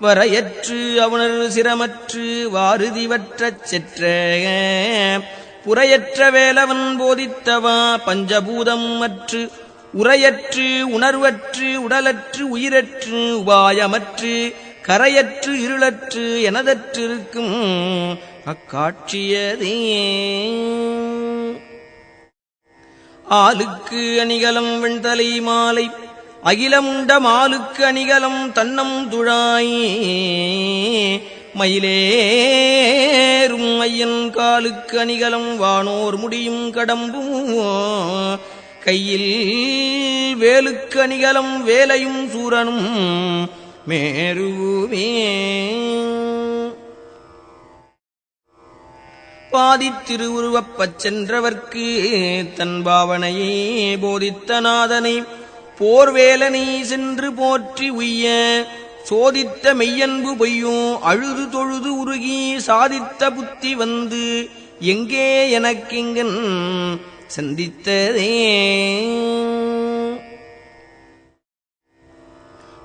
வரையற்று அவுணர் சிரமற்று வாருதிவற்றச் செற்ற புறையற்ற வேலவன் போதித்தவா பஞ்சபூதம் அற்று உரையற்று உணர்வற்று உடலற்று உயிரற்று உபாயமற்று கரையற்று இருளற்று எனதற்றிருக்கும் அக்காட்சியதே. ஆளுக்கு அணிகலம் வெண்தலை மாலை அகிலமுண்ட மாலுக்கு அணிகலம் தன்னம் துழாயே மயிலேறும் ஐயன் காலுக்கு அணிகலம் வானோர் முடியும் கடம்பும் கையில் வேலுக்கு அணிகலம் வேலையும் சூரனும் மேருவே. பாதித்திருவுருவப்பச் சென்றவர்க்கு தன் பாவனையே போதித்த நாதனை போர்வேலனை சென்று போற்றி உய்ய சோதித்த மெய்யன்பு பொய்யோ அழுது தொழுது உருகி சாதித்த புத்தி வந்து எங்கே எனக்கிங்கன் சந்தித்ததே.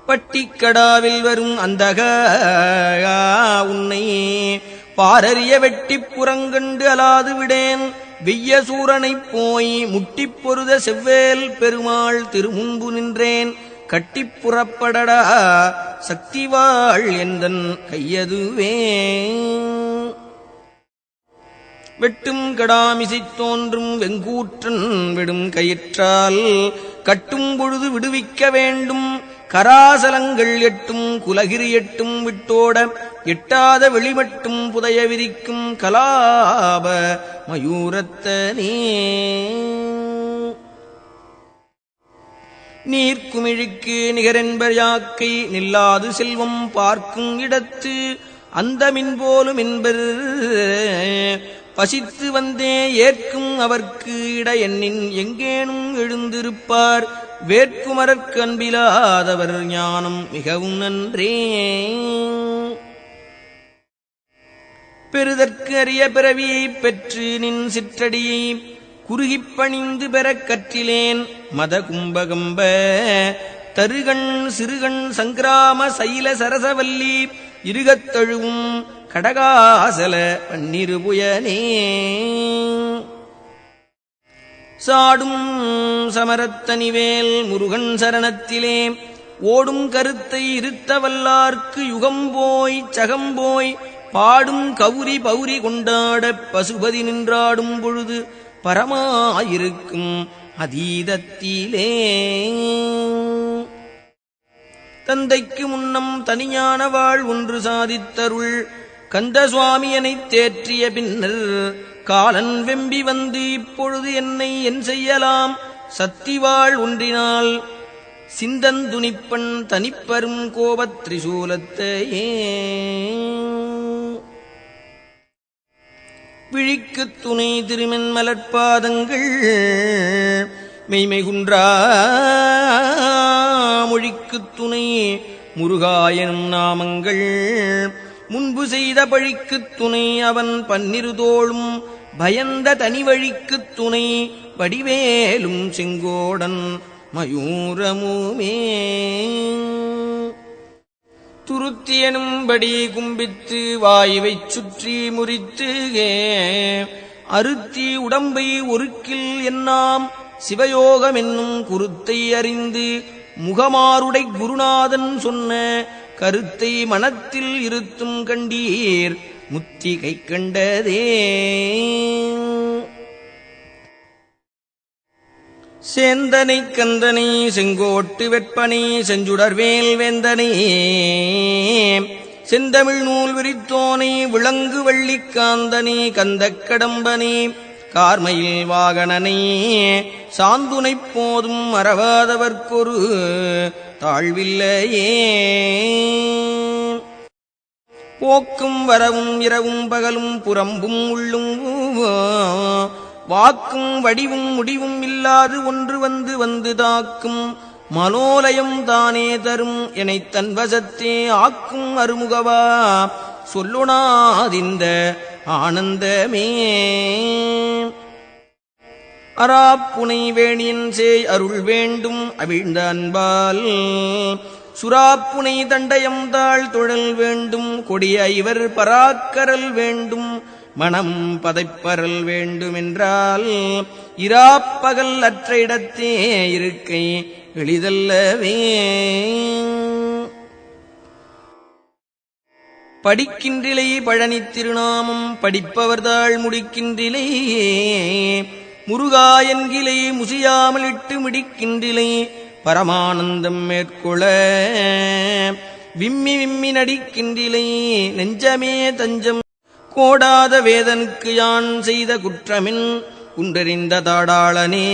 பட்டிக்கடாவில் வரும் அந்தக உன்னை பாரறிய வெட்டிப் புறங்கண்டு அலாது விடேன் வெய்ய சூரனைப் போய் முட்டிப் பொருத செவ்வேல் பெருமாள் திருமுன்பு நின்றேன் கட்டிப் புறப்படடா சக்திவாள் எந்தன் கையதுவே. வெட்டும் கடாமிசைத் தோன்றும் வெங்கூற்றன் விடும் கயிற்றால் கட்டும் பொழுது விடுவிக்க வேண்டும் கராசலங்கள் எட்டும் குலகிரி எட்டும் விட்டோட எட்டாத வெளிமட்டும் புதைய விரிக்கும் கலாப மயூரத்தனே. நீர்க்குமிழிக்கு நிகரென்பர் யாக்கை நில்லாது செல்வம் பார்க்கும் இடத்து அந்த மின்போலும் என்பர் பசித்து வந்தே ஏற்கும் அவர்க்கு இட எண்ணின் எங்கேனும் எழுந்திருப்பார் வேட்குமரற்கு அன்பிலாதவர் ஞானம் மிகவும் நன்றே. பெறுதற்கு அரிய பிறவியைப் பெற்று நின் சிற்றடியை குறுகிப் பணிந்து பெறக் கற்றிலேன் மத கும்பகம்ப தருகண் சிறுகண் சங்கிராம சைல சரசவல்லி இருகத்தழுவும் கடகாசல பன்னிருபுயனே. சாடும் சமரத்தனிவேல் முருகன் சரணத்திலே ஓடும் கருத்தை இருத்தவல்லார்க்கு யுகம்போய் சகம்போய் பாடும் கௌரி பௌரி கொண்டாடப் பசுபதி நின்றாடும் பொழுது பரமாயிருக்கும் அதீதத்திலே. தந்தைக்கு முன்னம் தனியான வாழ் ஒன்று சாதித்தருள் கந்த சுவாமியனைத் தேற்றிய பின்னர் காலன் வெம்பி வந்து இப்பொழுது என்னை என் செய்யலாம் சத்திவாள் ஒன்றினால் சிந்தந்துணிப்பன் தனிப்பெரும் கோபத் திரிசூலத்தையே. விழிக்குத் துணை திருமென் மலர்பாதங்கள் மெய்மை குன்றா மொழிக்குத் துணை முருகாயனும் நாமங்கள் முன்பு செய்த பழிக்குத் துணை அவன் பன்னிருதோளும் பயந்த தனி வழிக்குத் துணை வடிவேலும் செங்கோடன் மயூரமுமே. துருத்தியனும்படி கும்பித்து வாயுவைச் சுற்றி முறித்து அருத்தி உடம்பை ஒருக்கில் என்னாம் சிவயோகம் என்னும் குருத்தை அறிந்து முகமாருடை குருநாதன் சொன்ன கருத்தை மனத்தில் இருத்தும் கண்டீர் முத்தி கை கண்டதே. சேந்தனை கந்தனை செங்கோட்டு வெப்பனை செஞ்சுடர்வேல் வேந்தனை செந்தமிழ் நூல் விரித்தோனை விளங்கு வள்ளிக்காந்தனை கந்தக் கடம்பனை கார்மையில் வாகனனை சாந்துனைப் போதும் மறவாதவர்க்கொரு தாழ்வில்லையே. போக்கும் வரவும் இரவும் பகலும் புறம்பும் உள்ளும் வாக்கும் வடிவும் முடிவும் இல்லாது ஒன்று வந்து வந்து தாக்கும் மனோலயம் தானே தரும் எனைத் தன் வசத்தே ஆக்கும் அருமுகவா சொல்லுனாதிந்த ஆனந்தமே. அராப்புனை வேணியன் சேய் அருள் வேண்டும் அவிழ்ந்த அன்பால் சுறாப்புனை தண்டயம் தாழ் தொழல் வேண்டும் கொடிய இவர் பராக்கரல் வேண்டும் மனம் பதைப்பரல் வேண்டுமென்றால் இராப்பகல் அற்ற இடத்தே இருக்கை எளிதல்லவே. படிக்கின்றிலை பழனி திருநாமம் படிப்பவர்தாள் முடிக்கின்றிலை முருகா என்கிலை முசியாமல் இட்டு மிடிக்கின்றிலை பரமானந்தம் மேற்கொள்ள விம்மி விம்மி நடிக்கின்றிலை நெஞ்சமே தஞ்சம் கோடாத வேதனுக்கு யான் செய்த குற்றமின் குன்றறிந்த தாடாளனே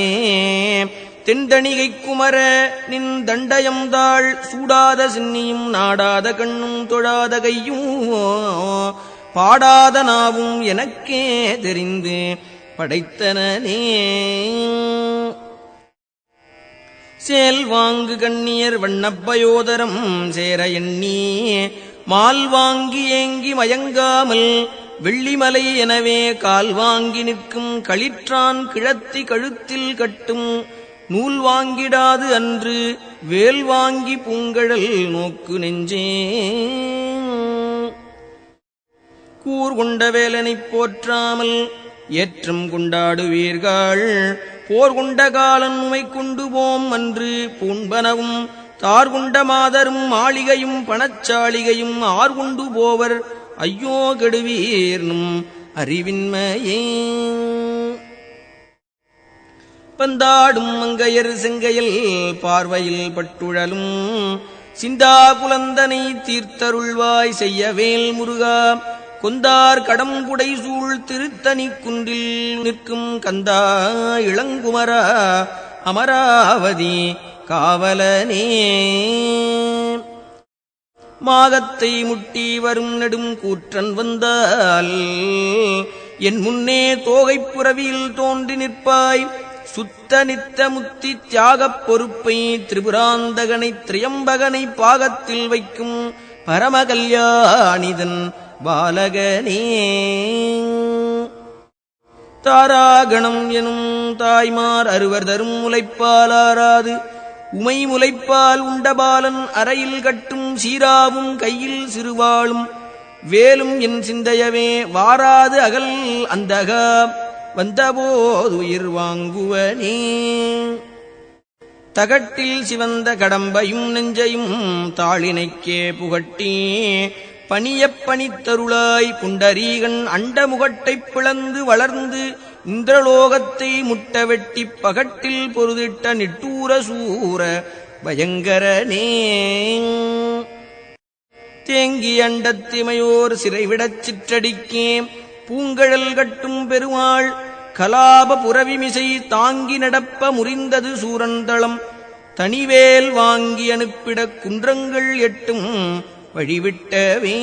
தெண்டணிகை குமர நின் தண்டயம் தாள் சூடாத சின்னியும் நாடாத கண்ணும் தொழாத கையும் பாடாத நாவும் எனக்கே தெரிந்து படைத்தனே. சேல் வாங்கு கண்ணியர் வண்ணப்பயோதரம் சேர எண்ணி மால் வாங்கி ஏங்கி மயங்காமல் வெள்ளிமலை எனவே கால் வாங்கி நிற்கும் களிற்றான் கிழத்தி கழுத்தில் கட்டும் நூல் வாங்கிடாது அன்று வேல் வாங்கி பூங்கழல் நோக்கு நெஞ்சே. கூர்கொண்ட வேலனைப் போற்றாமல் ஏற்றம் கொண்டாடுவீர்கள் போர்கொண்ட காலன் உமை கொண்டு போம் அன்று பூண்பனவும் தார்கொண்ட மாதரும் மாளிகையும் பணச்சாளிகையும் ஆர்கொண்டு போவர் ஐயோ கெடுவீர்னும் அறிவின்மையே. பந்தாடும் மங்கையர் செங்கையில் பார்வையில் பட்டுழலும் சிந்தா புலந்தனை தீர்த்தருள்வாய் செய்யவேல் முருகா கொந்தார் கடம்புடை சூழ் திருத்தனி குன்றில் நிற்கும் கந்தா இளங்குமரா அமராவதி காவலனே. மாகத்தை முட்டி வரும் நெடும் கூற்றன் வந்தால் என் முன்னே தோகைப் புறவியில் தோன்றி நிற்பாய் சுத்த நித்த முத்தி தியாகப் பொறுப்பை திரிபுராந்தகனை திரியம்பகனை பாகத்தில் வைக்கும் பரமகல்யாணிதன் பாலகனே. தாராகணம் எனும் தாய்மார் அறுவர் தரும் முலைப்பாலாராது உமை முலைப்பால் உண்டபாலன் அறையில் கட்டும் சீராவும் கையில் சிறுவாளும் வேலும் என் சிந்தையவே வாராது அகல் அந்தகா வந்தபோது உயிர் வாங்குவனே. தகட்டில் சிவந்த கடம்பையும் நெஞ்சையும் தாளினைக்கே புகட்டி பணியப் பணித்தருளாய் புண்டரீகன் அண்டமுகட்டைப் பிளந்து வளர்ந்து இந்திரலோகத்தை முட்ட வெட்டிப் பகட்டில் பொருதிட்ட நிட்டூர சூர பயங்கரனே. தேங்கி அண்டத்திமையோர் சிறைவிடச் சிற்றடிக்கே பூங்கழல் கட்டும் பெருமாள் கலாப புரவிமிசை தாங்கி நடப்ப முறிந்தது சூரந்தளம் தனிவேல் வாங்கி அனுப்பிடக் குன்றங்கள் எட்டும் வழிவிட்டவே.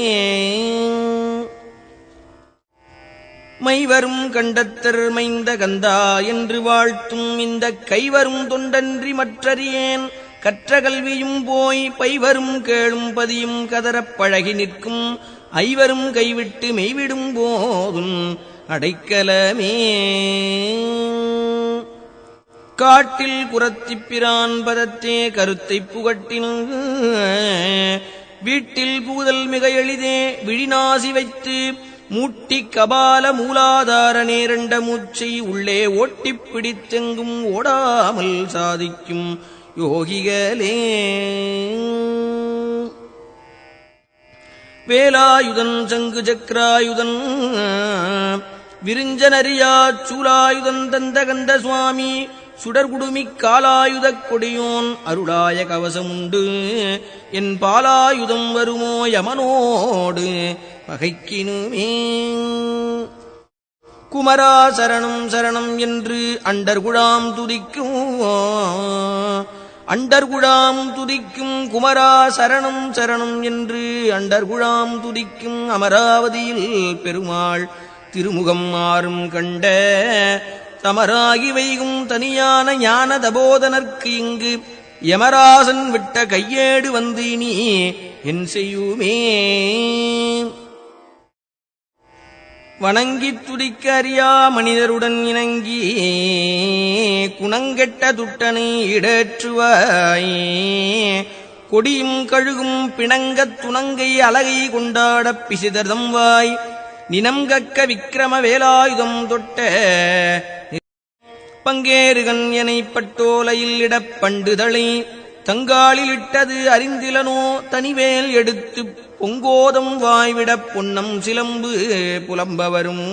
மைவரும் கண்டத்தர் மைந்த கந்தா என்று வாழ்த்தும் இந்த கைவரும் தொண்டன்றி மற்றறியேன் கற்ற கல்வியும் போய் பைவரும் கேளும் பதியும் கதறப் பழகி நிற்கும் ஐவரும் கைவிட்டு மெய்விடும் போதும் அடைக்கலமே. காட்டில் குரத்திப்பிரான் பதத்தே கருத்தைப் புகட்டின வீட்டில் பூதல் மிக எளிதே விழிநாசி வைத்து மூட்டி கபால மூலாதார நேரண்ட மூச்சை உள்ளே ஓட்டிப் பிடித்தெங்கும் ஓடாமல் சாதிக்கும் யோகிகளே. வேலாயுதன் சங்கு சக்கராயுதன் விருஞ்சனரியாச் சூலாயுதன் தந்தகந்த சுவாமி சுடர்குடுமிக் காலாயுதக் கொடியோன் அருளாய கவசமுண்டு என் பாலாயுதம் வருமோ யமனோடு பகைக்கினுமே. குமரா சரணம் சரணம் என்று அண்டர்குழாம் துதிக்கும் அண்டர்குழாம் துதிக்கும் குமரா சரணம் சரணம் என்று அண்டர்குழாம் துதிக்கும் அமராவதியில் பெருமாள் திருமுகம் மாறும் கண்ட தமராகி வைகும் தனியான ஞான தபோதனர்க்கு இங்கு யமராசன் விட்ட கையேடு வந்து நீ என் செய்யுமே. வணங்கித் துதிக்க அறியா மனிதருடன் இணங்கி குணங்கெட்ட துட்டனை இடேற்றுவாய் கொடியும் கழுகும் பிணங்கத் துணங்கை அலகை கொண்டாடப் பிசிதர்தம் வாய் நினம்கக்க விக்கிரம வேலாயுதம் தொட்ட பங்கேறுகன் எனைப் பட்டோலையில் இடப் பண்டுதளை தங்காலில் இட்டது அறிந்திலனோ தனிவேல் எடுத்துப் பொங்கோதம் வாய்விடப் பொன்னம் சிலம்பு புலம்ப வரும்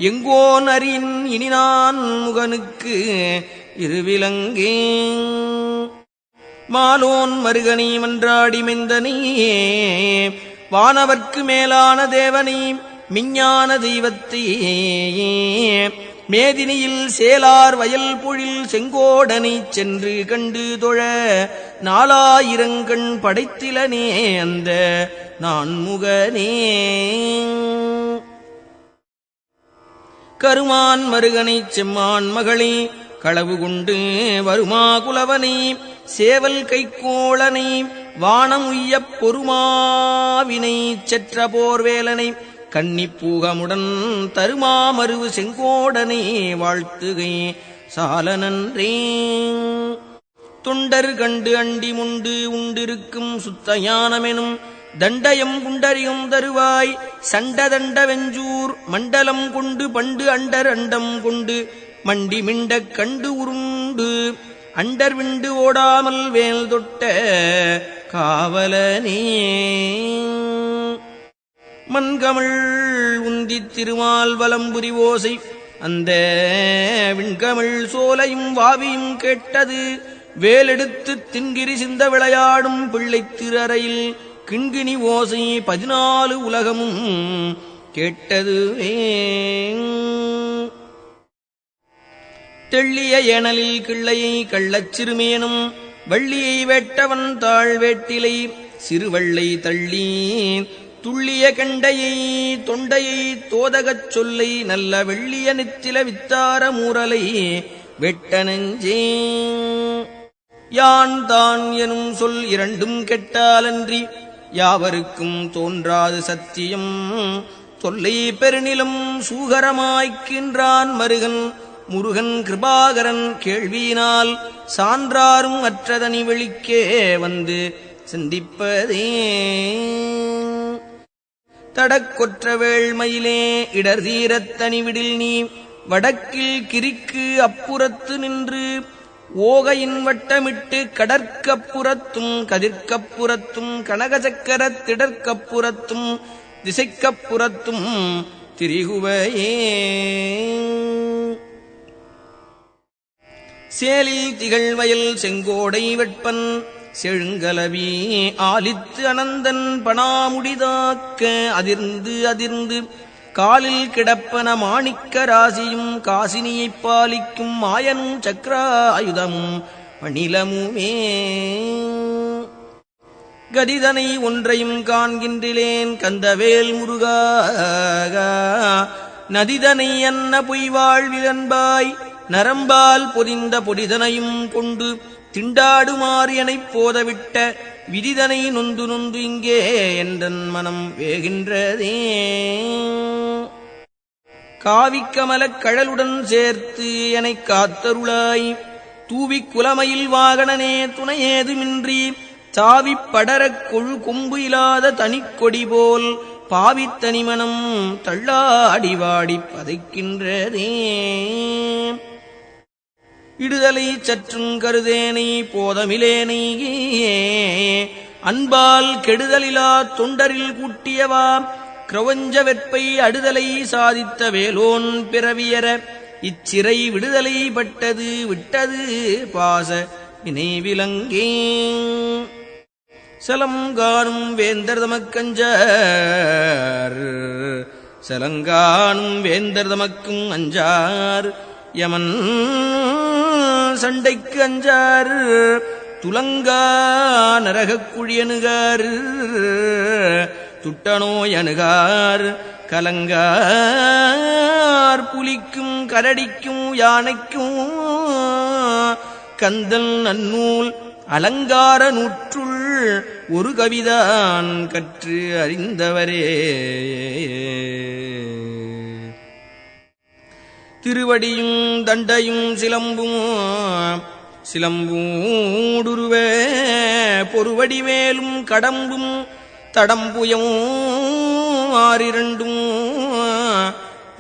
எங்கோன் அறியின் இனினான் முகனுக்கு இருவிலங்கே மாலோன் மருகனி மன்றாடி மெந்தனே வானவர்க்கு மேலான தேவனை மிஞ்ஞான தெய்வத்தை மேதினியில் சேலார் வயல் பொழில் செங்கோடனைச் சென்று கண்டு தொழ நாலாயிரங்கண் படைத்திலனே அந்த நான்முகனே கருமான் மருகனைச் செம்மான் மகளே களவு கொண்டு வருமா குலவனை சேவல் கைக்கோளனை வானம் உய்யப் பொறுமாவினை செற்ற போர்வேலனை கன்னிப்பூகமுடன் தருமாமருவு செங்கோடனை வாழ்த்துகை சால நன்றே தொண்டர் கண்டு அண்டி முண்டு உண்டிருக்கும் சுத்தஞானமெனும் தண்டயம் குண்டரியும் தருவாய் சண்டதண்ட வெஞ்சூர் மண்டலம் கொண்டு பண்டு அண்டர் அண்டம் கொண்டு மண்டி மிண்டக் கண்டு உருண்டு அண்டர் விண்டு ஓடாமல் வேல் தொட்ட காவலனே மண்கமிழ் உந்தித் திருமால் வலம்புரி ஓசை அந்த விண்கமிழ் சோலையும் வாவியும் கேட்டது வேலெடுத்து தின்கிரி சிந்த விளையாடும் பிள்ளைத் திரறையில் கிண்கிணி ஓசை 14 உலகமும் கேட்டதுவே தெள்ளிய ஏனலில் கிள்ளையை கள்ளச் சிறுமேனும் வள்ளியை வேட்டவன் தாழ் வேட்டிலை சிறுவள்ளை தள்ளி துள்ளிய கண்டையை தொண்டையை தோதகச் சொல்லை நல்ல வெள்ளிய நித்தில வித்தார மூரலை வெட்ட நெஞ்சே யான் தான் எனும் சொல் இரண்டும் கெட்டாலன்றி யாவருக்கும் தோன்றாது சத்தியம் தொல்லை பெருநிலம் சூகரமாய்க்கின்றான் மருகன் முருகன் கிருபாகரன் கேள்வியினால் சான்றாரும் அற்றதனி வெளிக்கே வந்து சிந்திப்பதே தடக்கொற்ற வேள்மயிலே இடர் தீரத்தனி விடில் நீ வடக்கில் கிரிக்கு அப்புறத்து நின்று ஓகையின் வட்டமிட்டு கடற்கப்புறத்தும் கதிர்க்கப்புறத்தும் கனகசக்கரத் திடற்கப்புறத்தும் திசைக்கப்புறத்தும் திரிகுவையே சேலில் திகழ்வயல் செங்கோடை வெட்பன் செழுங்கலவி ஆலித்து அனந்தன் பணாமுடிதாக்க அதிர்ந்து அதிர்ந்து காலில் கிடப்பன மாணிக்க ராசியும் காசினியைப் பாலிக்கும் மாயனும் சக்கராயுதமும் பணிலமுமே கதிதனை ஒன்றையும் காண்கின்றிலேன் கந்தவேல் முருகா நதிதனை அன்ன பொய்வாழ்விலன்பாய் நரம்பால் பொதிந்த பொடிதனையும் கொண்டு திண்டாடுமாறு எனைப் போதவிட்ட விதிதனை நொந்து நொந்து இங்கே என்றன் மனம் வேகின்றதே காவிக்கமலக் கழலுடன் சேர்த்து எனைக் காத்தருளாய் தூவிக் குலமயில் வாகனனே துணையேதுமின்றி சாவிப் படரக் கொழு கொம்பு இல்லாத தனிக்கொடி போல் பாவித்தனிமனம் தள்ளாடிவாடிப் பதைக்கின்றதே இடுதலை சற்றும் கருதேனை போதமிலேனை அன்பால் கெடுதலிலா தொண்டரில் கூட்டியவா கிரவஞ்ச வெற்பை அடுதலை சாதித்த வேலோன் பிறவியற இச்சிறை விடுதலை பட்டது விட்டது பாச நினைவிலங்கே சலங்கானும் வேந்தர் தமக்கஞ்சார் சலங்கானும் வேந்தர் தமக்கும் அஞ்சார் யமன் சண்டைக்கு அஞ்சார் துலங்கா நரகக் குழியணுகார் துட்டனோய் அணுகார் கலங்கார் புலிக்கும் கரடிக்கும் யானைக்கும் கந்தன் நன்னூல் அலங்கார நூற்றுள் ஒரு கவிதான் கற்று அறிந்தவரே திருவடியும் தண்டையும் சிலம்பும் சிலம்பூடுருவ பொறுவடிவேலும் கடம்பும் தடம்புயம் ஆறிரண்டும்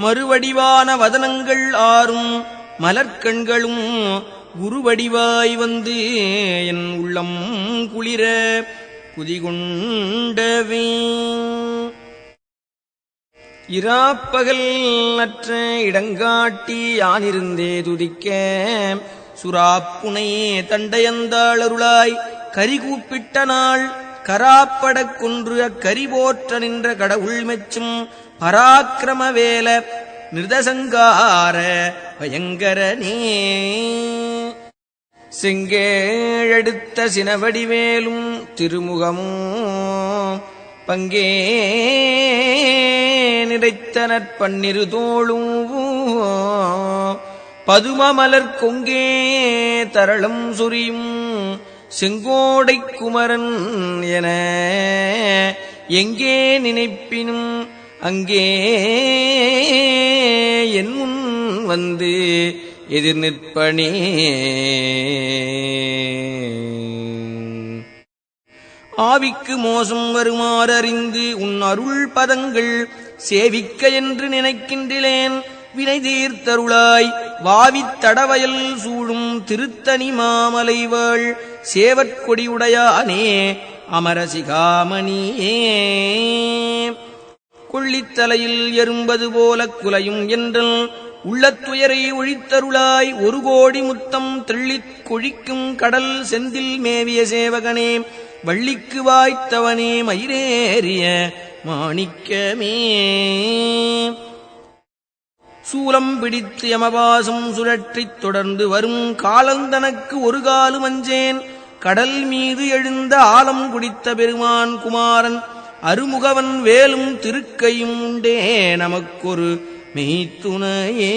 மறுவடிவான வதனங்கள் ஆறும் மலர்கண்களும் குருவடிவாய் வந்து என் உள்ளம் குளிர குதிகொண்டவே. இராப்பகல் அற்ற இடங்காட்டி யானிருந்தே துதிக்க சுராப்புனை தண்டையந்தாளருளாய் கரிகூப்பிட்ட நாள் கராப்படக் கொன்று அக்கரி போற்ற நின்ற கடவுள் மெச்சும் பராக்கிரமவேல நிருதசங்கார பயங்கரனே. செங்கேழெடுத்த சினவடிவேலும் திருமுகமும் பங்கே நிறைத்த நற்பன்னிரு தோளும் பதுமமலர் கொங்கே தரளம் சொரியும் செங்கோடை குமரன் என எங்கே நினைப்பினும் அங்கே என் முன் வந்து எதிர் நிற்பனே. ஆவிக்கு மோசம் வருமாறு அறிந்து உன் அருள் பதங்கள் சேவிக்க என்று நினைக்கின்றேன். வினை தீர்த்தருளாய் வாவித் தடவயல் சூழும் திருத்தணி மாமலைவாள் சேவற்கொடியுடையானே அமரசிகாமணியே. கொள்ளித்தலையில் எறும்பது போல குலையும் என்றல் உள்ளத்துயரை ஒழித்தருளாய் ஒரு கோடி முத்தம் தெள்ளிக் கொழிக்கும் கடல் செந்தில் மேவிய சேவகனே வள்ளிக்கு வாய்த்தவனே மயிரேறிய மாணிக்கமே. சூலம் பிடித்து யமபாசம் சுழற்றித் தொடர்ந்து வரும் காலந்தனக்கு ஒரு காலும் அஞ்சேன். கடல் மீது எழுந்த ஆலம் குடித்த பெருமான் குமாரன் அருமுகவன் வேலும் திருக்கையும் உண்டே நமக்கொரு மெய்த்துணையே.